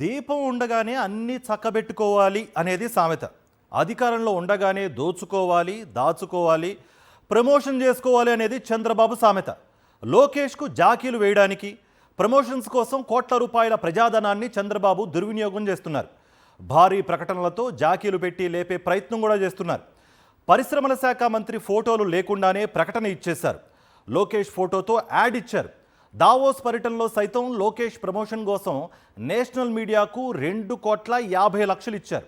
దీపం ఉండగానే అన్నీ చక్కబెట్టుకోవాలి అనేది సామెత. అధికారంలో ఉండగానే దోచుకోవాలి, దాచుకోవాలి, ప్రమోషన్ చేసుకోవాలి అనేది చంద్రబాబు సామెత. లోకేష్కు జాకీలు వేయడానికి, ప్రమోషన్స్ కోసం కోట్ల రూపాయల ప్రజాధనాన్ని చంద్రబాబు దుర్వినియోగం చేస్తున్నారు. భారీ ప్రకటనలతో జాకీలు పెట్టి లేపే ప్రయత్నం కూడా చేస్తున్నారు. పరిశ్రమల శాఖ మంత్రి ఫోటోలు లేకుండానే ప్రకటన ఇచ్చేశారు. లోకేష్ ఫోటోతో యాడ్ ఇచ్చారు. దావోస్ పర్యటనలో సైతం లోకేష్ ప్రమోషన్ కోసం నేషనల్ మీడియాకు 2,50,00,000 ఇచ్చారు.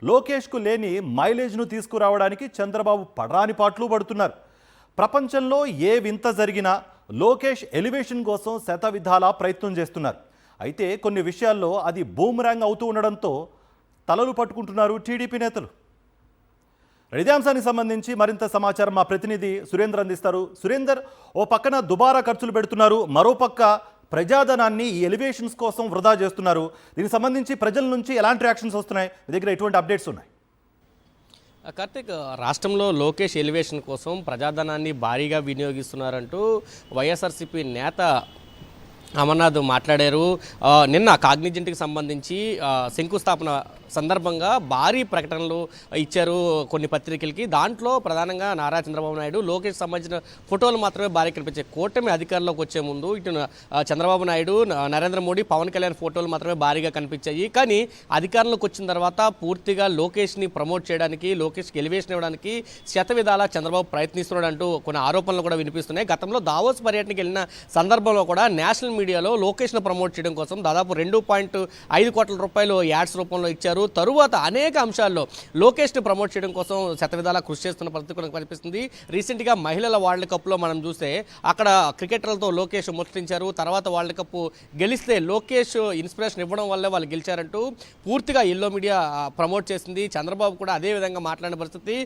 లోకేష్కు లేని మైలేజ్ను తీసుకురావడానికి చంద్రబాబు పడరాని పాటలు పడుతున్నారు. ప్రపంచంలో ఏ వింత జరిగినా లోకేష్ ఎలివేషన్ కోసం శతవిధాలా ప్రయత్నం చేస్తున్నారు. అయితే కొన్ని విషయాల్లో అది బూమరాంగ్ అవుతూ ఉండడంతో తలలు పట్టుకుంటున్నారు టీడీపీ నేతలు. ఇదే అంశానికి సంబంధించి మరింత సమాచారం మా ప్రతినిధి సురేందర్ అందిస్తారు. సురేందర్, ఓ పక్కన దుబారా ఖర్చులు పెడుతున్నారు, మరోపక్క ప్రజాధనాన్ని ఈ ఎలివేషన్స్ కోసం వృధా చేస్తున్నారు. దీనికి సంబంధించి ప్రజల నుంచి ఎలాంటి రియాక్షన్స్ వస్తున్నాయి? మీ దగ్గర ఎటువంటి అప్డేట్స్ ఉన్నాయి? కార్తిక్, రాష్ట్రంలో లోకేష్ ఎలివేషన్ కోసం ప్రజాధనాన్ని భారీగా వినియోగిస్తున్నారంటూ వైఎస్ఆర్సీపీ నేత అమర్నాథ్ మాట్లాడారు. నిన్న కాగ్నిజెంట్కి సంబంధించి శంకుస్థాపన సందర్భంగా భారీ ప్రకటనలు ఇచ్చారు కొన్ని పత్రికలకి. దాంట్లో ప్రధానంగా నారా చంద్రబాబు నాయుడు లోకేష్ సంబంధించిన ఫోటోలు మాత్రమే భారీ కనిపించాయి. కూటమి అధికారంలోకి వచ్చే ముందు ఇటు చంద్రబాబు నాయుడు, నరేంద్ర మోడీ, పవన్ కళ్యాణ్ ఫోటోలు మాత్రమే భారీగా కనిపించాయి. కానీ అధికారంలోకి వచ్చిన తర్వాత పూర్తిగా లోకేష్ని ప్రమోట్ చేయడానికి, లోకేష్కి ఎలివేషన్ ఇవ్వడానికి శతవిధాలా చంద్రబాబు ప్రయత్నిస్తున్నాడంటూ కొన్ని ఆరోపణలు కూడా వినిపిస్తున్నాయి. గతంలో దావోస్ పర్యటనకి వెళ్ళిన సందర్భంలో కూడా నేషనల్ మీడియాలో లోకేష్ను ప్రమోట్ చేయడం కోసం దాదాపు 2.5 కోట్ల రూపాయలు యాడ్స్ రూపంలో ఇచ్చారు. తరువాత అనేక అంశాల్లో లోకేష్ను ప్రమోట్ చేయడం కోసం శతవిధాలా కృషి చేస్తున్న పరిస్థితి కనిపిస్తుంది. రీసెంట్గా మహిళల వరల్డ్ కప్లో మనం చూస్తే అక్కడ క్రికెటర్లతో లోకేష్ ముచ్చటించారు. తర్వాత వరల్డ్ కప్ గెలిస్తే లోకేష్ ఇన్స్పిరేషన్ ఇవ్వడం వల్లే వాళ్ళు గెలిచారంటూ పూర్తిగా ఎల్లో మీడియా ప్రమోట్ చేసింది. చంద్రబాబు కూడా అదే విధంగా మాట్లాడిన పరిస్థితి.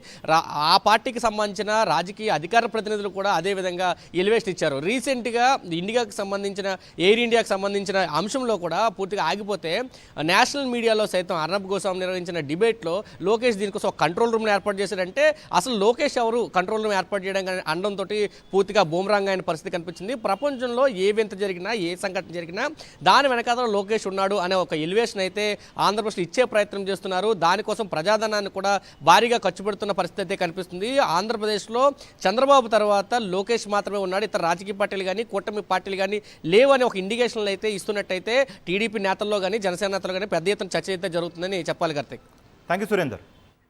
ఆ పార్టీకి సంబంధించిన రాజకీయ అధికార ప్రతినిధులు కూడా అదే విధంగా ఎలివేషన్ ఇచ్చారు. రీసెంట్గా ఇండియాకి సంబంధించిన, ఎయిర్ ఇండియాకి సంబంధించిన అంశంలో కూడా పూర్తిగా ఆగిపోతే నేషనల్ మీడియాలో సైతం అర్నబ్ గోస్వామి నిర్వహించిన డిబేట్లో లోకేష్ దీనికోసం ఒక కంట్రోల్ రూమ్ని ఏర్పాటు చేశారంటే అసలు లోకేష్ ఎవరు కంట్రోల్ రూమ్ ఏర్పాటు చేయడం అనడంతో పూర్తిగా బూమరాంగ్ అయిన పరిస్థితి కనిపించింది. ప్రపంచంలో ఏ వింత జరిగినా, ఏ సంఘటన జరిగినా దాని వెనకాల లోకేష్ ఉన్నాడు అనే ఒక ఎలివేషన్ అయితే ఆంధ్రప్రదేశ్లో ఇచ్చే ప్రయత్నం చేస్తున్నారు. దానికోసం ప్రజాధనాన్ని కూడా భారీగా ఖర్చు పెడుతున్న పరిస్థితి అయితే కనిపిస్తుంది. ఆంధ్రప్రదేశ్లో చంద్రబాబు తర్వాత లోకేష్ మాత్రమే ఉన్నాడు, ఇతర రాజకీయ పార్టీలు కానీ కూటమి పార్టీలు కానీ లేవని ఒక ఇండికేషన్లు అయితే ఇస్తున్నట్టయితే టీడీపీ నేతల్లో కానీ జనసేన నేతల్లో కానీ పెద్ద ఎత్తున చర్చ అయితే జరుగుతుందని చెప్పాలి. Karthik, thank you Surender.